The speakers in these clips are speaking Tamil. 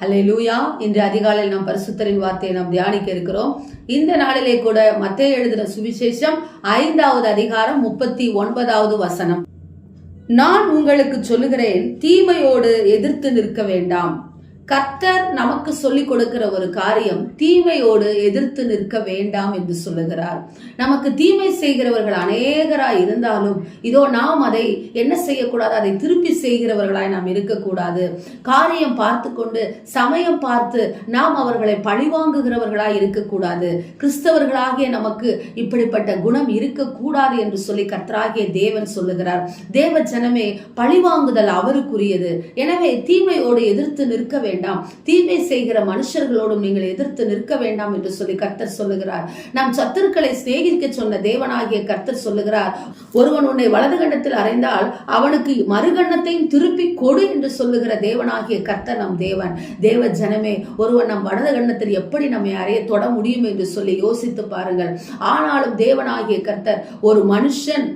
ஹல்லேலூயா. இன்று அதிகாலையில் நாம் பரிசுத்தரின் வார்த்தையை நாம் தியானிக்க இருக்கிறோம். இந்த நாளிலே கூட மத்தேயு எழுதின சுவிசேஷம் 5வது அதிகாரம் 39வது வசனம். நான் உங்களுக்கு சொல்லுகிறேன், தீமையோடு எதிர்த்து நிற்க வேண்டாம். கர்த்தர் நமக்கு சொல்லிக் கொடுக்கிற ஒரு காரியம், தீமையோடு எதிர்த்து நிற்க வேண்டாம் என்று சொல்லுகிறார். நமக்கு தீமை செய்கிறவர்கள் அநேகராய் இருந்தாலும் இதோ நாம் அதை என்ன செய்யக்கூடாது, அதை திருப்பி செய்கிறவர்களாய் நாம் இருக்கக்கூடாது. காரியம் பார்த்து கொண்டு சமயம் பார்த்து நாம் அவர்களை பழிவாங்குகிறவர்களாய் இருக்கக்கூடாது. கிறிஸ்தவர்களாகிய நமக்கு இப்படிப்பட்ட குணம் இருக்கக்கூடாது என்று சொல்லி கர்த்தராகிய தேவன் சொல்லுகிறார். தேவ ஜனமே, பழிவாங்குதல் அவருக்குரியது. எனவே தீமையோடு எதிர்த்து நிற்க வேண்டாம். தீமை செய்கிற மனுஷர்களோடும் நீங்கள் எதிர்த்து நிற்க வேண்டாம் என்று சொல்லி கர்த்தர் சொல்லுகிறார். நாம் சத்துருக்களை சிநேகிக்க சொன்ன தேவனாகிய கர்த்தர் சொல்லுகிறார், ஒருவன் உன்னை வலது கண்ணத்தில் அறைந்தால் அவனுக்கு மறுகண்ணத்தையும் திருப்பி கொடு என்று சொல்லுகிற தேவனாகிய கர்த்தர் நம் தேவன். தேவ ஜனமே, ஒருவன் நம் வலது கண்ணத்தில் எப்படி நம்மை அறைய தொட முடியும் என்று சொல்லி யோசித்து பாருங்கள். ஆனாலும் தேவனாகிய கர்த்தர் ஒரு மனுஷன்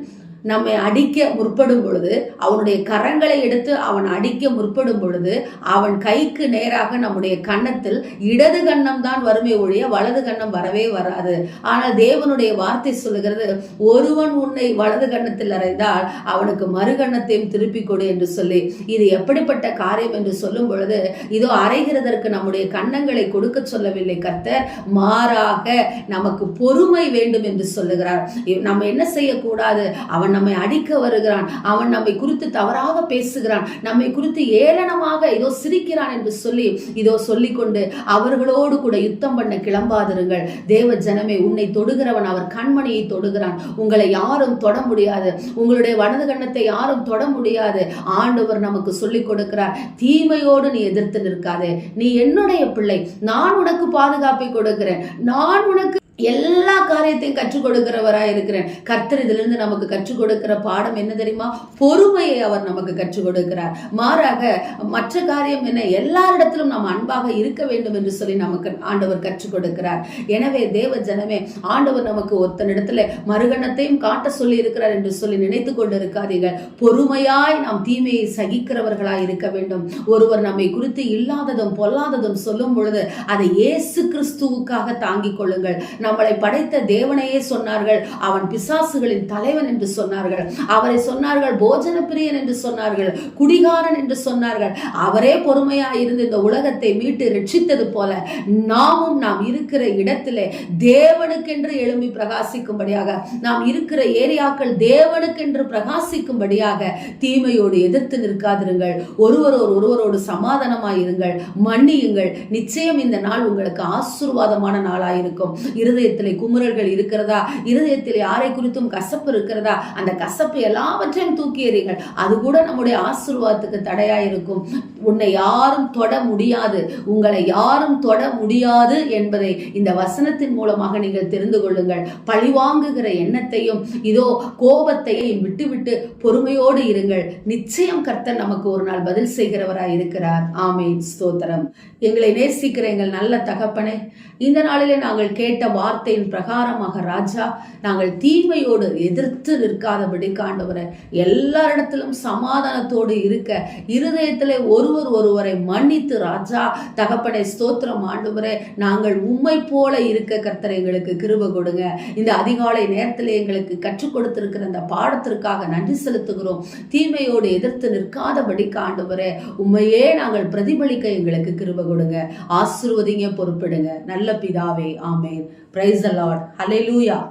நம்மை அடிக்க முற்படும் பொழுது, அவனுடைய கரங்களை எடுத்து அவன் அடிக்க முற்படும் பொழுது, அவன் கைக்கு நேராக நம்முடைய கன்னத்தில் இடது கண்ணம் தான் வருமே ஒழிய வலது கண்ணம் வரவே வராது. ஆனால் தேவனுடைய வார்த்தை சொல்லுகிறது, ஒருவன் உன்னை வலது கண்ணத்தில் அறைந்தால் அவனுக்கு மறுகண்ணத்தையும் திருப்பி கொடு என்று சொல்லி. இது எப்படிப்பட்ட காரியம் என்று சொல்லும் பொழுது, இதோ அறைகிறதற்கு நம்முடைய கன்னங்களை கொடுக்க சொல்லவில்லை கர்த்தர், மாறாக நமக்கு பொறுமை வேண்டும் என்று சொல்லுகிறார். நம்ம என்ன செய்யக்கூடாது, அவன் நம்மை அடிக்க வருகிறான், அவன் நம்மை குறித்து தவறாக பேசுகிறான், நம்மை குறித்து ஏளனமாக இதோ சிரிக்கிறான் என்று சொல்லி இதோ சொல்லிக்கொண்டு அவர்களோடு கூட யுத்தம் பண்ண கிளம்பாதிருங்கள். தேவ ஜனமே, உன்னை தொடுகிறவன் அவர் கண்மணியை தொடுகிறான். உங்களை யாரும் தொட முடியாது. உங்களுடைய வலது கண்ணத்தை யாரும் தொட முடியாது. ஆண்டவர் நமக்கு சொல்லிக் கொடுக்கிறார், தீமையோடு நீ எதிர்த்து நிற்காதே. நீ என்னுடைய பிள்ளை, நான் உனக்கு பாதுகாப்பை கொடுக்கிறேன், நான் உனக்கு எல்லா காரியத்தையும் கற்றுக் கொடுக்கிறவராய் இருக்கிறேன். கர்த்தர் இதிலிருந்து நமக்கு கற்றுக் கொடுக்கிற பாடம் என்ன தெரியுமா? பொறுமையை அவர் நமக்கு கற்றுக் கொடுக்கிறார். மாறாக மற்ற காரியம் என்ன, எல்லாரிடத்திலும் நாம் அன்பாக இருக்க வேண்டும் என்று சொல்லி நமக்கு ஆண்டவர் கற்றுக் கொடுக்கிறார். எனவே தேவ ஜனமே, ஆண்டவர் நமக்கு ஒருத்தனிடத்துல மறுகணத்தையும் காட்ட சொல்லி இருக்கிறார் என்று சொல்லி நினைத்து கொண்டு இருக்காதீர்கள். பொறுமையாய் நாம் தீமையை சகிக்கிறவர்களாய் இருக்க வேண்டும். ஒருவர் நம்மை குறித்து இல்லாததும் பொல்லாததும் சொல்லும் பொழுது அதை இயேசு கிறிஸ்துவுக்காக தாங்கிக் கொள்ளுங்கள். நம்மளை படைத்த தேவனையே சொன்னார்கள், அவன் பிசாசுகளின் தலைவன் என்று சொன்னார்கள். அவரை சொன்னார்கள் போஜன பிரியன் என்று சொன்னார்கள், குடிகாரன் என்று சொன்னார்கள். அவரே பொறுமையாய் இருந்து இந்த உலகத்தை மீட்டு ரட்சித்தது போல நாமும் நாம் இருக்கிற இடத்திலே தேவனுக்கென்று எழும்பி பிரகாசிக்கும்படியாக, நாம் இருக்கிற ஏரியாக்கள் தேவனுக்கென்று பிரகாசிக்கும்படியாக தீமையோடு எதிர்த்து நிற்காதிருங்கள். ஒருவரோடு சமாதானமாயிருங்கள், மன்னியுங்கள். நிச்சயம் இந்த நாள் உங்களுக்கு ஆசீர்வாதமான நாளாயிருக்கும். இருதயத்திலே குமுறல்கள் இருக்கிறதா, இருதயத்தில் யாரை குறித்தும் கசப்பு இருக்கிறதா, அந்த கசப்பு எல்லாவற்றையும் தூக்கி எறியுங்கள். அது கூட நம்முடைய ஆசீர்வாதத்துக்கு தடையாயிருக்கும். உன்னை யாரும் தொட முடியாது, உங்களை யாரும் தொட முடியாது என்பதை இந்த வசனத்தின் மூலமாக நீங்கள் தெரிந்து கொள்ளுங்கள். பழிவாங்குகிற எண்ணத்தையும் இதோ கோபத்தையும் விட்டுவிட்டு பொறுமையோடு இருங்கள். நிச்சயம் கர்த்தர் நமக்கு ஒரு நாள் பதில் செய்கிறவராய் இருக்கிறார். ஆமென், ஸ்தோத்திரம். எங்களை நேசிக்கிற எங்கள் நல்ல தகப்பனே, இந்த நாளிலே நாங்கள் கேட்ட வார்த்தையின் பிரகாரமாக ராஜா, நாங்கள் தீமையோடு எதிர்த்து நிற்காதபடி ஆண்டவரே, எல்லாரிடத்திலும் சமாதானத்தோடு இருக்க, இருதயத்திலே ஒருவரை மன்னித்து ராஜா தகப்பனை ஸ்தோத்திரம் ஆண்டவரே, நாங்கள் உம்மை போல இருக்க கர்த்தரை எங்களுக்கு கிருபை கொடுங்க. இந்த அதிகாலை நேரத்தில் எங்களுக்கு கற்றுக் கொடுத்திருக்கிற அந்த பாடத்திற்காக நன்றி செலுத்துகிறோம். தீமையோடு எதிர்த்து நிற்காதபடி ஆண்டவரே, உம்மையே நாங்கள் பிரதிபலிக்க எங்களுக்கு கிருபை கொடுங்க. ஆசீர்வதிங்க, பொறுப்பிடுங்க. நல்ல பிதாவே, ஆமென். Praise the Lord. Hallelujah.